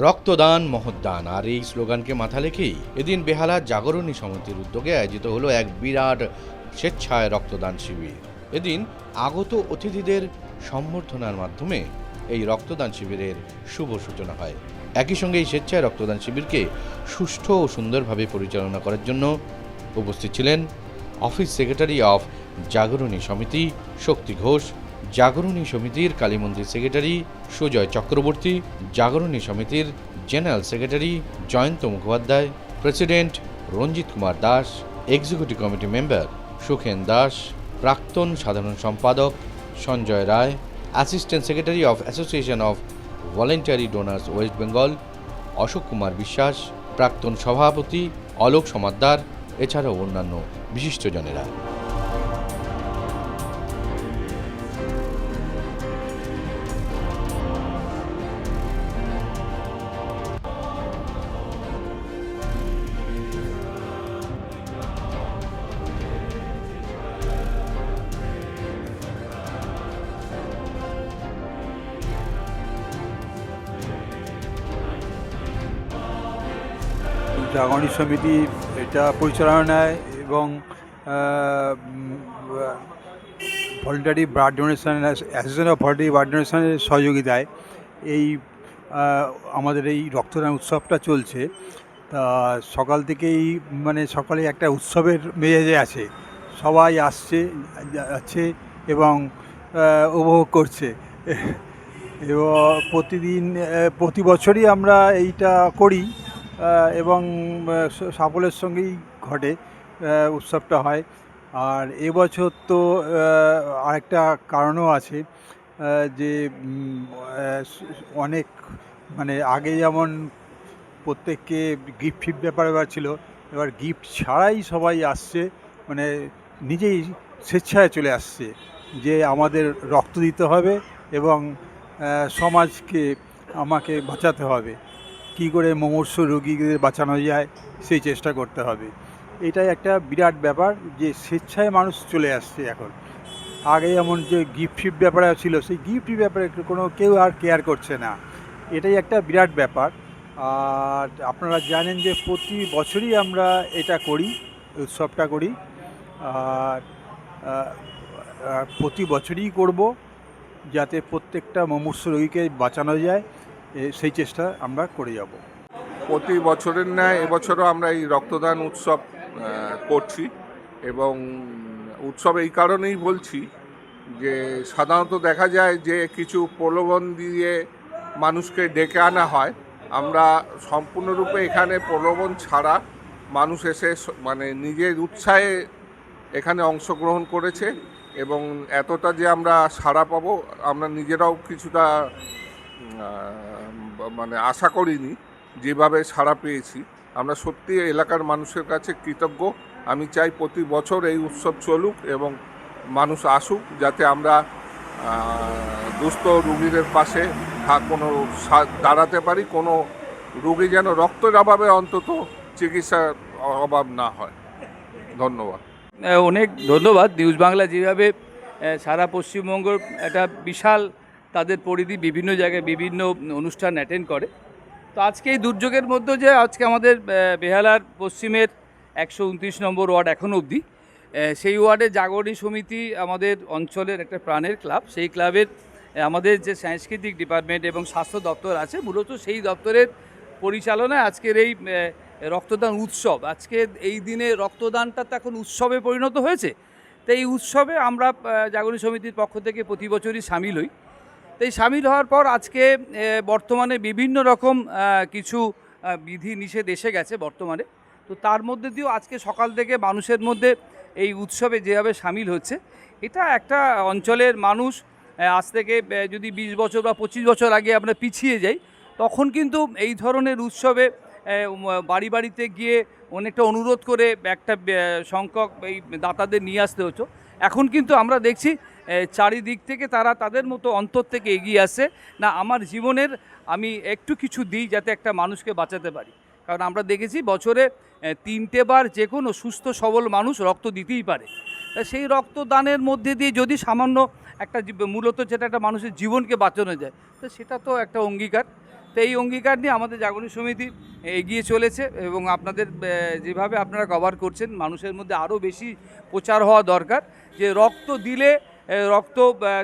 রক্তদান মহৎদান আর এই স্লোগানকে মাথা রেখেই এদিন বেহালা জাগরণী সমিতির উদ্যোগে আয়োজিত হলো এক বিরাট স্বেচ্ছায় রক্তদান শিবির। এদিন আগত অতিথিদের সম্বর্ধনার মাধ্যমে এই রক্তদান শিবিরের শুভ সূচনা হয়। একই সঙ্গে এই স্বেচ্ছায় রক্তদান শিবিরকে সুষ্ঠু ও সুন্দরভাবে পরিচালনা করার জন্য উপস্থিত ছিলেন অফিস সেক্রেটারি অফ জাগরণী সমিতি শক্তি ঘোষ, জাগরণী সমিতির কালীমন্দির সেক্রেটারি সুজয় চক্রবর্তী, জাগরণী সমিতির general secretary Jayanta Mukhopadhyay, president Ranjit Kumar Das, executive committee member Sukhen Das, প্রাক্তন সাধারণ সম্পাদক Sanjay Roy, assistant secretary of association of voluntary donors West Bengal Ashok Kumar Biswas, প্রাক্তন সভাপতি অলোক সমাদ্দার, এছাড়াও অন্যান্য বিশিষ্টজনেরা। জাগরণী সমিতি এটা পরিচালনায় এবং voluntary blood donation association of voluntary blood ডোনেশনের সহযোগিতায় এই আমাদের এই রক্তদান উৎসবটা চলছে। তা সকাল থেকেই সকালে একটা উৎসবের মেজাজে আছে, সবাই আসছে যাচ্ছে এবং উপভোগ করছে। এবং প্রতি বছরই আমরা এইটা করি এবং সাফল্যের সঙ্গেই ঘটে উৎসবটা হয়। আর এবছর তো আরেকটা কারণও আছে যে অনেক আগে যেমন প্রত্যেককে গিফট ব্যাপার ছিল, এবার গিফট ছাড়াই সবাই আসছে, নিজেই স্বেচ্ছায় চলে আসছে যে আমাদের রক্ত দিতে হবে এবং সমাজকে আমাকে বাঁচাতে হবে, কী করে মুমূর্ষু রোগীদের বাঁচানো যায় সেই চেষ্টা করতে হবে। এটাই একটা বিরাট ব্যাপার যে স্বেচ্ছায় মানুষ চলে আসছে এখন। আগে যেমন যে গিফট ব্যাপারে ছিল, সেই গিফট ব্যাপারে কেউ আর কেয়ার করছে না। এটাই একটা বিরাট ব্যাপার। আর আপনারা জানেন যে প্রতি বছরই আমরা এটা করি, উৎসবটা করি, আর প্রতি বছরই করব যাতে প্রত্যেকটা মুমূর্ষু রোগীকে বাঁচানো যায়, সেই চেষ্টা আমরা করে যাব। প্রতি বছরের ন্যায় এবছরও আমরা এই রক্তদান উৎসব করছি এবং উৎসব এই কারণেই বলছি যে সাধারণত দেখা যায় যে কিছু প্রলোভন দিয়ে মানুষকে ডেকে আনা হয়। আমরা সম্পূর্ণরূপে এখানে প্রলোভন ছাড়া মানুষ এসে নিজের উৎসাহে এখানে অংশগ্রহণ করেছে এবং এতটা যে আমরা সাড়া পাবো আমরা নিজেরাও কিছুটা আশা করিনি। যেভাবে সাড়া পেয়েছি আমরা সত্যি এলাকার মানুষের কাছে কৃতজ্ঞ। আমি চাই প্রতি বছর এই উৎসব চলুক এবং মানুষ আসুক, যাতে আমরা দুস্থ রোগীদের পাশে দাঁড়াতে পারি। কোনো রোগী যেন রক্তের অভাবে অন্তত চিকিৎসার অভাব না হয়। ধন্যবাদ। অনেক ধন্যবাদ। নিউজ বাংলা যেভাবে সারা পশ্চিমবঙ্গ একটা বিশাল তাদের পরিধি, বিভিন্ন জায়গায় বিভিন্ন অনুষ্ঠান অ্যাটেন্ড করে। তো আজকে এই দুর্যোগের মধ্যে যে আজকে আমাদের বেহালার পশ্চিমের 129 নম্বর ওয়ার্ড এখনও অবধি, সেই ওয়ার্ডে জাগরণী সমিতি আমাদের অঞ্চলের একটা প্রাণের ক্লাব। সেই ক্লাবের আমাদের যে সাংস্কৃতিক ডিপার্টমেন্ট এবং স্বাস্থ্য দপ্তর আছে, মূলত সেই দপ্তরের পরিচালনায় আজকের এই রক্তদান উৎসব। আজকে এই দিনে রক্তদানটা তো এখন উৎসবে পরিণত হয়েছে। তো এই উৎসবে আমরা জাগরণী সমিতির পক্ষ থেকে প্রতি বছরই সামিল হই। তো এই সামিল হওয়ার পর আজকে বর্তমানে বিভিন্ন রকম কিছু বিধি নিষেধ এসে গেছে বর্তমানে। তো তার মধ্যে দিয়েও আজকে সকাল থেকে মানুষের মধ্যে এই উৎসবে যেভাবে সামিল হচ্ছে, এটা একটা অঞ্চলের মানুষ আজ থেকে যদি 20 বছর বা 25 বছর আগে আমরা পিছিয়ে যাই, তখন কিন্তু এই ধরনের উৎসবে বাড়ি বাড়িতে গিয়ে অনেকটা অনুরোধ করে একটা সংখ্যক এই দাতাদের নিয়ে আসতে হতো। এখন কিন্তু আমরা দেখছি চারিদিক থেকে তারা তাদের মতো অন্তর থেকে এগিয়ে আসছে, না আমার জীবনের আমি একটু কিছু দিই যাতে একটা মানুষকে বাঁচাতে পারি। কারণ আমরা দেখেছি বছরে 3টে বার যে কোনো সুস্থ সবল মানুষ রক্ত দিতেই পারে। তা সেই রক্তদানের মধ্যে দিয়ে যদি সামান্য একটা মূলত যেটা একটা মানুষের জীবনকে বাঁচানো যায়, তো সেটা তো একটা অঙ্গীকার। তো এই অঙ্গীকার নিয়ে আমাদের জাগরণী সমিতি এগিয়ে চলেছে এবং আপনাদের যেভাবে আপনারা কভার করছেন মানুষের মধ্যে আরও বেশি প্রচার হওয়া দরকার যে রক্ত দিলে রক্ত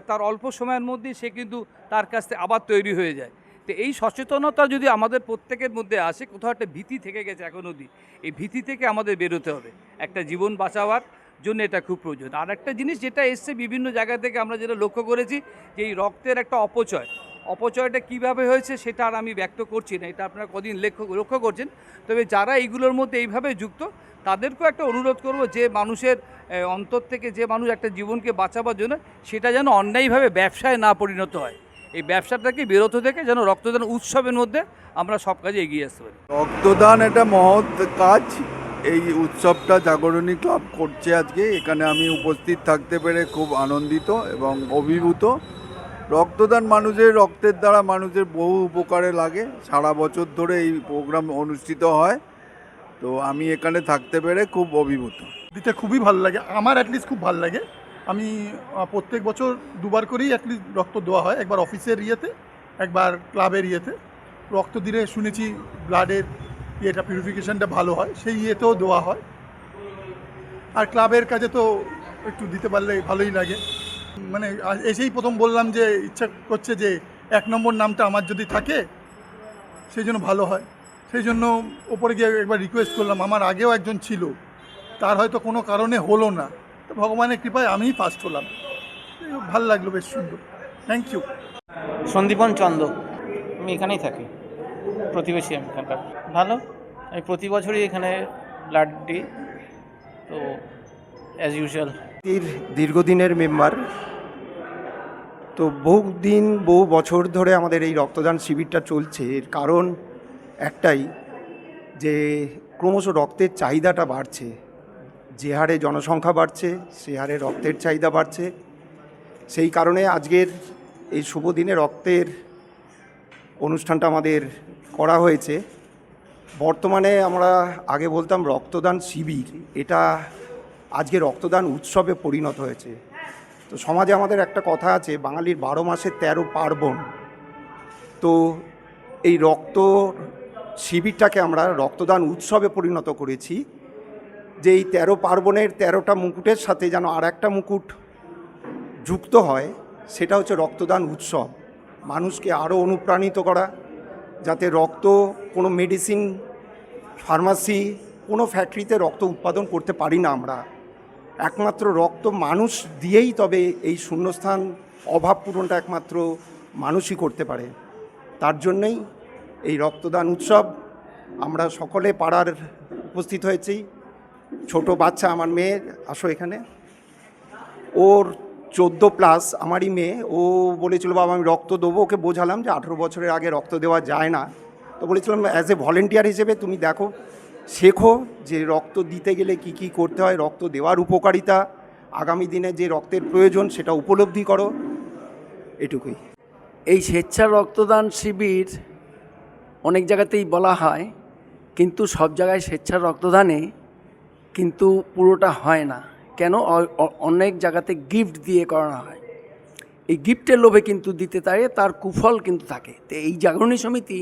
তার অল্প সময়ের মধ্যেই সে কিন্তু তার কাছ থেকে আবার তৈরি হয়ে যায়। তো এই সচেতনতা যদি আমাদের প্রত্যেকের মধ্যে আসে, কোথাও একটা ভীতি থেকে গেছে এখন অবধি, এই ভীতি থেকে আমাদের বেরোতে হবে। একটা জীবন বাঁচাবার জন্য এটা খুব প্রয়োজন। আর একটা জিনিস যেটা এসছে বিভিন্ন জায়গা থেকে আমরা যেটা লক্ষ্য করেছি যে এই রক্তের একটা অপচয়টা কিভাবে হয়েছে সেটা আর আমি ব্যক্ত করছি না, এটা আপনারা কদিন লক্ষ্য করছেন। তবে যারা এইগুলোর মধ্যে এইভাবে যুক্ত তাদেরকেও একটা অনুরোধ করব যে মানুষের অন্তর থেকে যে মানুষ একটা জীবনকে বাঁচাবার জন্য সেটা যেন অন্যায়ভাবে ব্যবসায় না পরিণত হয়। এই ব্যবসাটাকে বিরত থেকে যেন রক্তদান উৎসবের মধ্যে আমরা সব কাজে এগিয়ে আসতে পারি। রক্তদান একটা মহৎ কাজ। এই উৎসবটা জাগরণী ক্লাব করছে আজকে, এখানে আমি উপস্থিত থাকতে পেরে খুব আনন্দিত এবং অভিভূত। রক্তদান মানুষের রক্তের দ্বারা মানুষের বহু উপকারে লাগে, সারা বছর ধরে এই প্রোগ্রাম অনুষ্ঠিত হয়, তো আমি এখানে থাকতে পেরে খুব অভিভূত। দিতে খুবই ভালো লাগে, আমার অ্যাটলিস্ট খুব ভালো লাগে। আমি প্রত্যেক বছর দুবার করেই অ্যাটলিস্ট রক্ত দেওয়া হয়, একবার অফিসের ইয়েতে, একবার ক্লাবের ইয়েতে। রক্ত দিলে শুনেছি ব্লাডের ইয়েটা পিউরিফিকেশনটা ভালো হয়, সেই ইয়েতেও দেওয়া হয়। আর ক্লাবের কাজে তো একটু দিতে পারলে ভালোই লাগে। মানে এসেই প্রথম বললাম যে ইচ্ছা করছে যে 1 নম্বর নামটা আমার যদি থাকে সেই জন্য ভালো হয়। সেই জন্য ওপরে গিয়ে একবার রিকোয়েস্ট করলাম, আমার আগেও একজন ছিল, তার হয়তো কোনো কারণে হলো না, তো ভগবানের কৃপায় আমিই ফার্স্ট হলাম। ভালো লাগলো, বেশ সুন্দর। Thank you. সন্দীপন চন্দ, আমি এখানেই থাকি, প্রতিবেশী আমি এখানকার। ভালো, আমি প্রতি বছরই এখানে ব্লাড দিই, তো অ্যাজ ইউজুয়াল। দীর্ঘদিনের মেম্বার, তো বহু বছর ধরে আমাদের এই রক্তদান শিবিরটা চলছে। এর কারণ একটাই, যে ক্রমশ রক্তের চাহিদাটা বাড়ছে, যে হারে জনসংখ্যা বাড়ছে সে হারে রক্তের চাহিদা বাড়ছে। সেই কারণে আজকের এই শুভ দিনে রক্তের অনুষ্ঠানটা আমাদের করা হয়েছে। বর্তমানে আমরা আগে বলতাম রক্তদান শিবির, এটা আজকে রক্তদান উৎসবে পরিণত হয়েছে। তো সমাজে আমাদের একটা কথা আছে, বাঙালির 12 মাসে 13 পার্বণ। তো এই রক্ত শিবিরটাকে আমরা রক্তদান উৎসবে পরিণত করেছি, যে এই 13 পার্বণের 13টা মুকুটের সাথে যেন আর একটা মুকুট যুক্ত হয়, সেটা হচ্ছে রক্তদান উৎসব। মানুষকে আরও অনুপ্রাণিত করা, যাতে রক্ত কোনো মেডিসিন, ফার্মাসি, কোনো ফ্যাক্টরিতে রক্ত উৎপাদন করতে পারি না আমরা, একমাত্র রক্ত মানুষ দিয়েই তবে এই শূন্যস্থান অভাব পূরণটা একমাত্র মানুষই করতে পারে। তার জন্যই এই রক্তদান উৎসব। আমরা সকলে পাড়ার উপস্থিত হয়েছি। ছোট বাচ্চা, আমার মেয়ে, আসো এখানে, ওর 14+ আমারই মেয়ে, ও বলেছিল বাবা আমি রক্ত দেবো। ওকে বোঝালাম যে 18 বছরের আগে রক্ত দেওয়া যায় না, তো বলেছিলাম অ্যাজ এ ভলেন্টিয়ার হিসেবে তুমি দেখো, শেখো যে রক্ত দিতে গেলে কি কি করতে হয়, রক্ত দেওয়ার উপকারিতা, আগামী দিনে যে রক্তের প্রয়োজন সেটা উপলব্ধি করো, এটুকুই। এই স্বেচ্ছা রক্তদান শিবির অনেক জায়গাতেই বলা হয়, কিন্তু সব জায়গায় স্বেচ্ছা রক্তদানে কিন্তু পুরোটা হয় না। কেন? অনেক জায়গাতে গিফট দিয়ে করানো হয়, এই গিফটের লোভে কিন্তু দিতে পারে, তার কুফল কিন্তু থাকে। তো এই জাগরণী সমিতি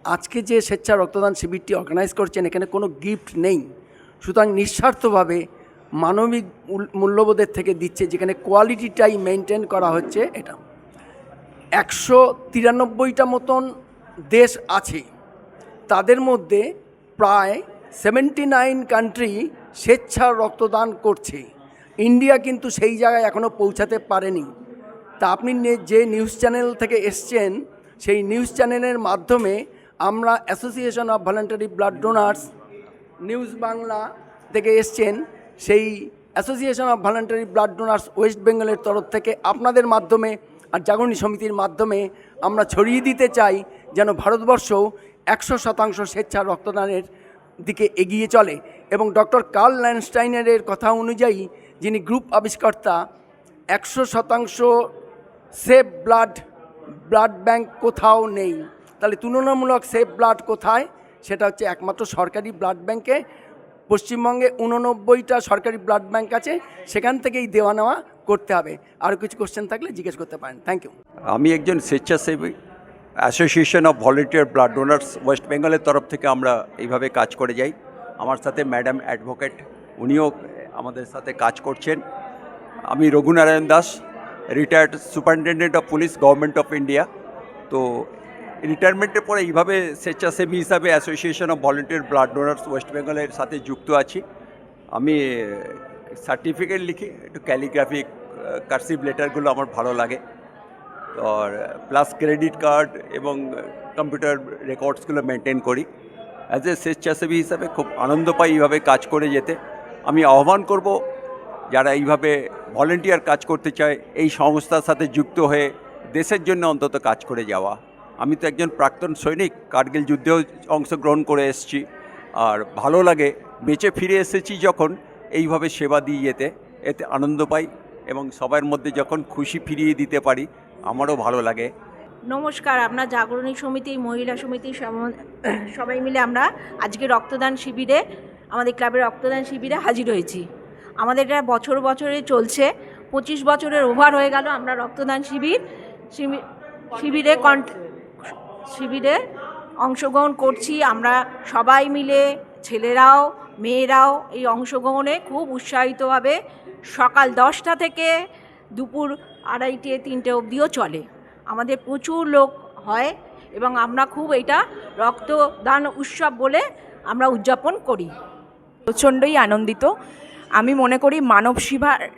আজকে যে স্বেচ্ছা রক্তদান শিবিরটি অর্গানাইজ করছেন, এখানে কোনো গিফট নেই, সুতরাং নিঃস্বার্থভাবে মানবিক মূল্যবোধের থেকে দিচ্ছে, যেখানে কোয়ালিটিটাই মেনটেন করা হচ্ছে। এটা 193টা মতন দেশ আছে, তাদের মধ্যে প্রায় 79 কান্ট্রি স্বেচ্ছা রক্তদান করছে। ইন্ডিয়া কিন্তু সেই জায়গায় এখনও পৌঁছাতে পারেনি। তা আপনি যে নিউজ চ্যানেল থেকে এসছেন, সেই নিউজ চ্যানেলের মাধ্যমে আমরা association of voluntary blood donors, news Bangla থেকে এসছেন, সেই association of voluntary blood donors West বেঙ্গলের তরফ থেকে আপনাদের মাধ্যমে আর জাগরণী সমিতির মাধ্যমে আমরা ছড়িয়ে দিতে চাই, যেন ভারতবর্ষ 100% স্বেচ্ছা রক্তদানের দিকে এগিয়ে চলে। এবং ডক্টর কার্ল ল্যান্ডস্টাইনারের কথা অনুযায়ী, যিনি গ্রুপ আবিষ্কর্তা, 100% সেভ ব্লাড ব্যাংক কোথাও নেই। তাহলে তুলনামূলক সেভ ব্লাড কোথায়? সেটা হচ্ছে একমাত্র সরকারি ব্লাড ব্যাংকে। পশ্চিমবঙ্গে 89টা সরকারি ব্লাড ব্যাংক আছে, সেখান থেকেই দেওয়া নেওয়া করতে হবে। আর কিছু কোশ্চেন থাকলে জিজ্ঞেস করতে পারেন। Thank you. আমি একজন স্বেচ্ছাসেবী association of volunteer blood donors West বেঙ্গলের তরফ থেকে আমরা এইভাবে কাজ করে যাই। আমার সাথে ম্যাডাম অ্যাডভোকেট, উনিও আমাদের সাথে কাজ করছেন। আমি Raghunarayan Das, retired superintendent of police, government of India. তো রিটায়ারমেন্টের পরে এইভাবে স্বেচ্ছাসেবী হিসাবে association of volunteer blood donors West বেঙ্গলের সাথে যুক্ত আছি। আমি সার্টিফিকেট লিখি, একটু ক্যালিগ্রাফি কার্সিভ লেটারগুলো আমার ভালো লাগে, আর প্লাস ক্রেডিট কার্ড এবং কম্পিউটার রেকর্ডসগুলো মেনটেন করি। অ্যাজ এ স্বেচ্ছাসেবী হিসাবে খুব আনন্দ পাই এইভাবে কাজ করে যেতে। আমি আহ্বান করব যারা এইভাবে ভলেন্টিয়ার কাজ করতে চায় এই সংস্থার সাথে যুক্ত হয়ে দেশের জন্য অন্তত কাজ করে যাওয়া। আমি তো একজন প্রাক্তন সৈনিক, কার্গিল যুদ্ধেও অংশগ্রহণ করে এসেছি, আর ভালো লাগে বেঁচে ফিরে এসেছি যখন এইভাবে সেবা দিয়ে যেতে, এতে আনন্দ পাই এবং সবার মধ্যে যখন খুশি ফিরিয়ে দিতে পারি আমারও ভালো লাগে। নমস্কার, আমরা জাগরণী সমিতি, মহিলা সমিতি সবাই মিলে আমরা আজকে রক্তদান শিবিরে, আমাদের ক্লাবের রক্তদান শিবিরে হাজির হয়েছি। আমাদের এটা বছরে চলছে, 25 বছরের ওভার হয়ে গেল আমরা রক্তদান শিবিরে অংশগ্রহণ করছি। আমরা সবাই মিলে, ছেলেরাও মেয়েরাও এই অংশগ্রহণে খুব উৎসাহিতভাবে সকাল 10টা থেকে দুপুর 2:30-3টে অবধিও চলে। আমাদের প্রচুর লোক হয় এবং আমরা খুব এটা রক্তদান উৎসব বলে আমরা উদযাপন করি। প্রচণ্ডই আনন্দিত। আমি মনে করি মানব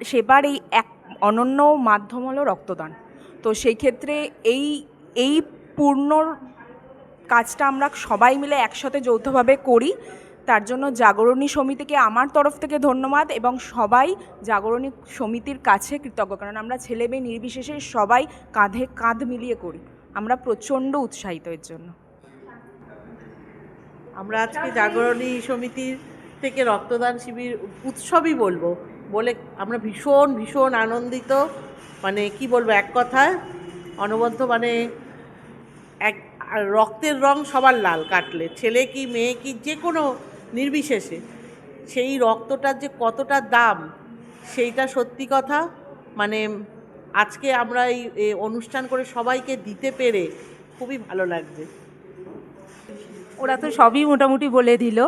সেবার এই এক অনন্য মাধ্যম হলো রক্তদান। তো সেই ক্ষেত্রে এই পূর্ণ কাজটা আমরা সবাই মিলে একসাথে যৌথভাবে করি। তার জন্য জাগরণী সমিতিকে আমার তরফ থেকে ধন্যবাদ এবং সবাই জাগরণী সমিতির কাছে কৃতজ্ঞ, কারণ আমরা ছেলে মেয়ে নির্বিশেষে সবাই কাঁধে কাঁধ মিলিয়ে করি। আমরা প্রচণ্ড উৎসাহিত এর জন্য। আমরা আজকে জাগরণী সমিতির থেকে রক্তদান শিবির উৎসবই বলে আমরা ভীষণ আনন্দিত। মানে কি বলবো, এক কথায় অনবদ্য, মানে এক রক্তের রং সবার লাল, কাটলে ছেলে কি মেয়ে কি যে কোনো নির্বিশেষে সেই রক্তটার যে কতটা দাম সেইটা সত্যি কথা। মানে আজকে আমরা এই অনুষ্ঠান করে সবাইকে দিতে পেরে খুবই ভালো লাগছে। ওরা তো সবই মোটামুটি বলে দিল।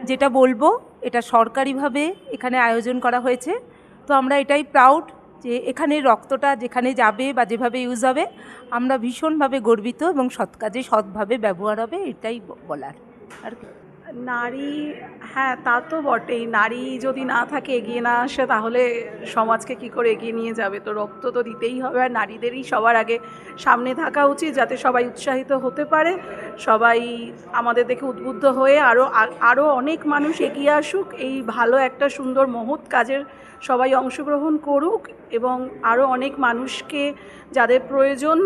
যেটা বলবো, এটা সরকারিভাবে এখানে আয়োজন করা হয়েছে। তো আমরা এটাই প্রাউড যে এখানে রক্তটা যেখানে যাবে বা যেভাবে ইউজ হবে আমরা ভীষণভাবে গর্বিত এবং সৎ কাজে সৎভাবে ব্যবহার হবে, এটাই বলার। আর নারী, হ্যাঁ তা তো বটেই। নারী যদি না থাকে, এগিয়ে না আসে, তাহলে সমাজকে কি করে এগিয়ে নিয়ে যাবে? তো রক্ত তো দিতেই হবে, আর নারীদেরই সবার আগে সামনে থাকা উচিত, যাতে সবাই উৎসাহিত হতে পারে, সবাই আমাদের দেখে উদ্বুদ্ধ হয়ে আরও অনেক মানুষ এগিয়ে আসুক, এই ভালো একটা সুন্দর মহৎ কাজের সবাই অংশগ্রহণ করুক এবং আরও অনেক মানুষকে যাদের প্রয়োজন,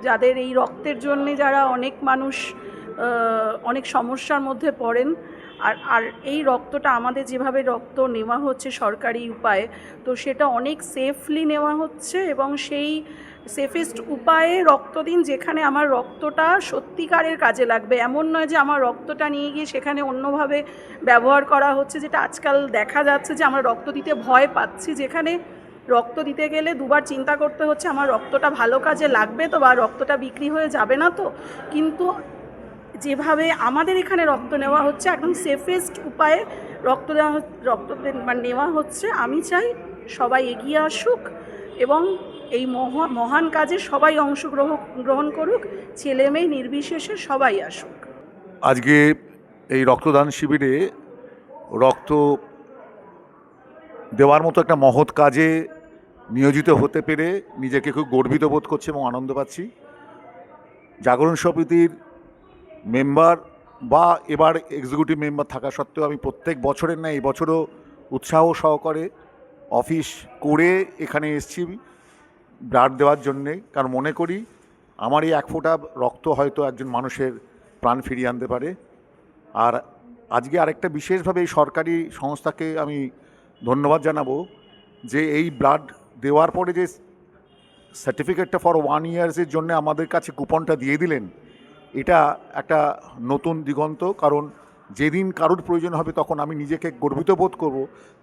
যাদের এই রক্তের জন্যে, যারা অনেক মানুষ অনেক সমস্যার মধ্যে পড়েন, আর এই রক্তটা আমাদের যেভাবে রক্ত নেওয়া হচ্ছে সরকারি উপায়ে, তো সেটা অনেক সেফলি নেওয়া হচ্ছে এবং সেই সেফেস্ট উপায়ে রক্ত দিন, যেখানে আমার রক্তটা সত্যিকারের কাজে লাগবে। এমন নয় যে আমার রক্তটা নিয়ে গিয়ে সেখানে অন্যভাবে ব্যবহার করা হচ্ছে, যেটা আজকাল দেখা যাচ্ছে যে আমরা রক্ত দিতে ভয় পাচ্ছি, যেখানে রক্ত দিতে গেলে দুবার চিন্তা করতে হচ্ছে আমার রক্তটা ভালো কাজে লাগবে তো, বা রক্তটা বিক্রি হয়ে যাবে না তো। কিন্তু যেভাবে আমাদের এখানে রক্ত নেওয়া হচ্ছে, একদম সেফেস্ট উপায়ে রক্ত নেওয়া হচ্ছে। আমি চাই সবাই এগিয়ে আসুক এবং এই মহান কাজে সবাই অংশগ্রহণ করুক, ছেলে মেয়ে নির্বিশেষে সবাই আসুক। আজকে এই রক্তদান শিবিরে রক্ত দেওয়ার মতো একটা মহৎ কাজে নিয়োজিত হতে পেরে নিজেকে খুব গর্বিত বোধ করছি এবং আনন্দ পাচ্ছি। জাগরণ সমিতির মেম্বার বা এবার এক্সিকিউটিভ মেম্বার থাকা সত্ত্বেও আমি প্রত্যেক বছরের ন্যায় এই বছরও উৎসাহ সহকারে অফিস করে এখানে এসেছি ব্লাড দেওয়ার জন্যে, কারণ মনে করি আমার এই এক ফোঁটা রক্ত হয়তো একজন মানুষের প্রাণ ফিরিয়ে আনতে পারে। আর আজকে আরেকটা বিশেষভাবে এই সরকারি সংস্থাকে আমি ধন্যবাদ জানাবো যে এই ব্লাড দেওয়ার পরে যে সার্টিফিকেটটা ফর 1 ইয়ার্সের জন্য আমাদের কাছে কুপনটা দিয়ে দিলেন, এটা একটা নতুন দিগন্ত। কারণ যেদিন কারোর প্রয়োজন হবে তখন আমি নিজেকে গর্বিত বোধ করব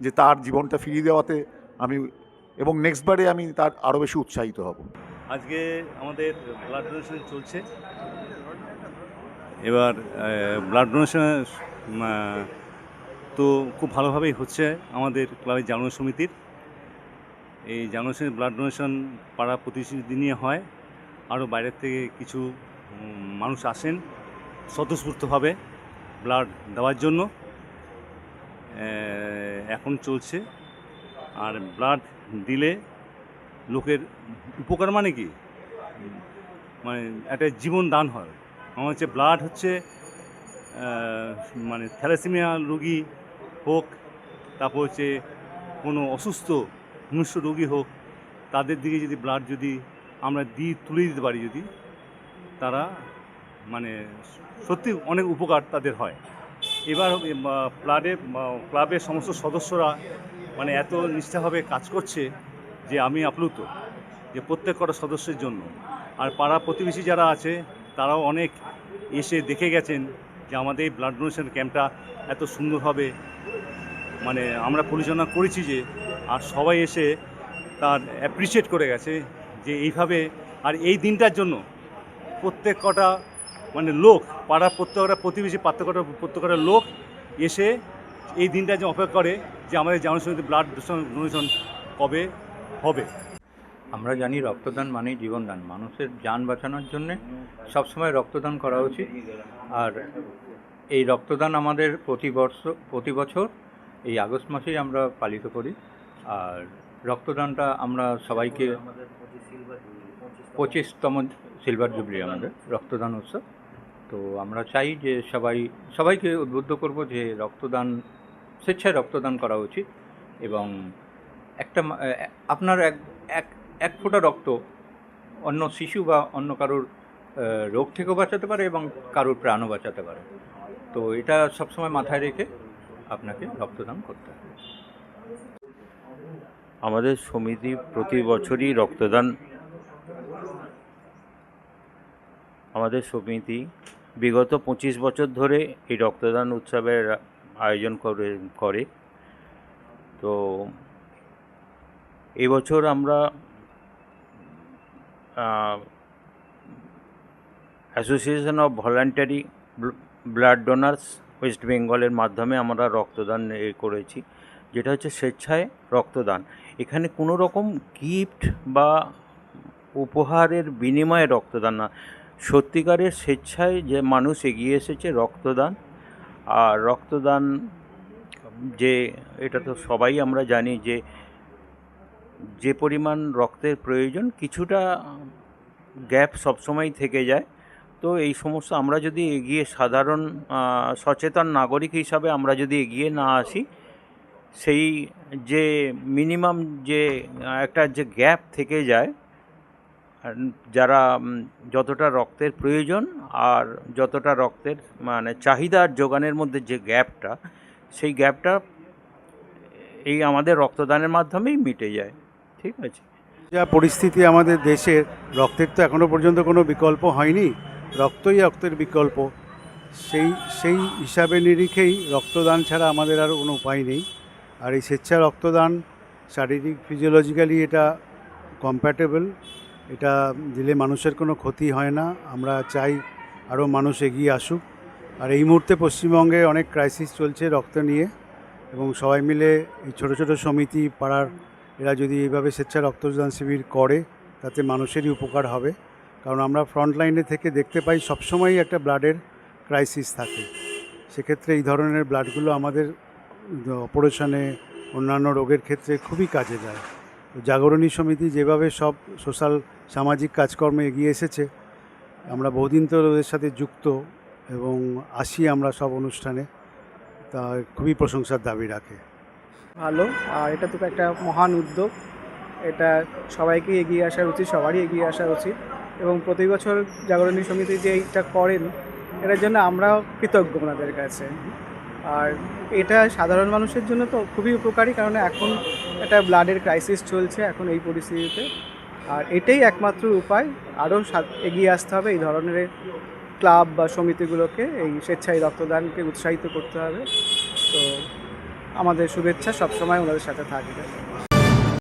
যে তার জীবনটা ফিরিয়ে দেওয়াতে আমি, এবং নেক্সটবারে আমি তার আরও বেশি উৎসাহিত হব। আজকে আমাদের ব্লাড ডোনেশন চলছে এবার ব্লাড ডোনেশন তো খুব ভালোভাবেই হচ্ছে আমাদের ক্লাবের জাগরণ সমিতির। এই জাগরণ সমিতির ব্লাড ডোনেশন পাড়া প্রতিটি নিয়ে হয়, আরও বাইরের থেকে কিছু মানুষ আসেন স্বতঃস্ফূর্তভাবে ব্লাড দেওয়ার জন্য। এখন চলছে। আর ব্লাড দিলে লোকের উপকার মানে কি, মানে একটা জীবন দান হয়। আমার হচ্ছে ব্লাড হচ্ছে মানে থ্যালাসেমিয়া রোগী হোক, তারপর হচ্ছে কোনো অসুস্থ মনুষ্য রোগী হোক, তাদের দিকে যদি ব্লাড যদি আমরা তুলে দিতে পারি, যদি তারা মানে সত্যি অনেক উপকার তাদের হয়। এবার ক্লাবের সমস্ত সদস্যরা মানে এত নিষ্ঠাভাবে কাজ করছে যে আমি আপ্লুত যে প্রত্যেক কটা সদস্যের জন্য। আর পাড়া প্রতিবেশী যারা আছে তারাও অনেক এসে দেখে গেছেন যে আমাদের এই ব্লাড ডোনেশন ক্যাম্পটা এত সুন্দরভাবে মানে আমরা পরিচালনা করেছি যে, আর সবাই এসে তার অ্যাপ্রিসিয়েট করে গেছে যে এইভাবে। আর এই দিনটার জন্য প্রত্যেক কটা মানে লোক, পাড়ার প্রত্যেকটা প্রতিবেশী প্রত্যেকটা লোক এসে এই দিনটা যে অপেক্ষা করে যে আমাদের জাগরণ সমিতির ব্লাড ডোনেশন কবে হবে। আমরা জানি রক্তদান মানেই জীবনদান। মানুষের যান বাঁচানোর জন্যে সবসময় রক্তদান করা উচিত। আর এই রক্তদান আমাদের প্রতি বছর এই আগস্ট মাসেই আমরা পালিত করি। আর রক্তদানটা আমরা সবাইকে 25তম সিলভার জুবলি আমাদের রক্তদান উৎসব। তো আমরা চাই যে সবাইকে উদ্বুদ্ধ করব যে রক্তদান, স্বেচ্ছায় রক্তদান করা উচিত। এবং আপনার এক ফোঁটা রক্ত অন্য শিশু বা অন্য কারোর রোগ থেকেও বাঁচাতে পারে এবং কারোর প্রাণও বাঁচাতে পারে। তো এটা সবসময় মাথায় রেখে আপনাকে রক্তদান করতে হবে। আমাদের সমিতি প্রতি বছরই আমাদের সমিতি বিগত 25 বছর ধরে এই রক্তদান উৎসবের আয়োজন করে। তো এবছর আমরা association of voluntary blood donors West বেঙ্গলের মাধ্যমে আমরা রক্তদান করেছি, যেটা হচ্ছে স্বেচ্ছায় রক্তদান। এখানে কোনো রকম গিফট বা উপহারের বিনিময়ে রক্তদান না, সত্যিকারের স্বেচ্ছায় যে মানুষ এগিয়ে এসেছে রক্তদান। আর রক্তদান যে এটা তো সবাই আমরা জানি যে পরিমাণ রক্তের প্রয়োজন, কিছুটা গ্যাপ সবসময় থেকে যায়। তো এই সমস্ত আমরা যদি এগিয়ে সাধারণ সচেতন নাগরিক হিসাবে আমরা যদি এগিয়ে না আসি, সেই যে মিনিমাম যে একটা যে গ্যাপ থেকে যায়, যারা যতটা রক্তের প্রয়োজন আর যতটা রক্তের মানে চাহিদার যোগানের মধ্যে যে গ্যাপটা, সেই গ্যাপটা এই আমাদের রক্তদানের মাধ্যমেই মিটে যায়। ঠিক আছে। যা পরিস্থিতি আমাদের দেশের, রক্তের তো এখনও পর্যন্ত কোনো বিকল্প হয়নি, রক্তের বিকল্প। সেই হিসাবে নিরিখেই রক্তদান ছাড়া আমাদের আর কোনো উপায় নেই। আর এই স্বেচ্ছা রক্তদান শারীরিক ফিজিওলজিক্যালি এটা কম্প্যাটেবল, এটা দিলে মানুষের কোনো ক্ষতি হয় না। আমরা চাই আরও মানুষ এগিয়ে আসুক। আর এই মুহূর্তে পশ্চিমবঙ্গে অনেক ক্রাইসিস চলছে রক্ত নিয়ে, এবং সবাই মিলে এই ছোটো ছোটো সমিতি পাড়ার এরা যদি এইভাবে স্বেচ্ছা রক্তদান শিবির করে, তাতে মানুষেরই উপকার হবে। কারণ আমরা ফ্রন্ট লাইনে থেকে দেখতে পাই সবসময়ই একটা ব্লাডের ক্রাইসিস থাকে। সেক্ষেত্রে এই ধরনের ব্লাডগুলো আমাদের অপারেশনে, অন্যান্য রোগের ক্ষেত্রে খুবই কাজে দেয়। তো জাগরণী সমিতি যেভাবে সব সামাজিক কাজকর্মে এগিয়ে এসেছে, আমরা বহুদিন তো ওদের সাথে যুক্ত এবং আসি আমরা সব অনুষ্ঠানে, তা খুবই প্রশংসার দাবি রাখে। ভালো। আর এটা তো একটা মহান উদ্যোগ, এটা সবাইকে এগিয়ে আসা উচিত, সবারই এগিয়ে আসা উচিত। এবং প্রতি বছর জাগরণী সমিতি যে এইটা করেন, এটার জন্য আমরাও কৃতজ্ঞ ওনাদের কাছে। আর এটা সাধারণ মানুষের জন্য তো খুবই উপকারী, কারণ এখন একটা ব্লাডের ক্রাইসিস চলছে এখন এই পরিস্থিতিতে। আর এটাই একমাত্র উপায়, আরও এগিয়ে আসতে হবে এই ধরনের ক্লাব বা সমিতিগুলোকে, এই স্বেচ্ছায় রক্তদানকে উৎসাহিত করতে হবে। তো আমাদের শুভেচ্ছা সবসময় ওনাদের সাথে থাকবে।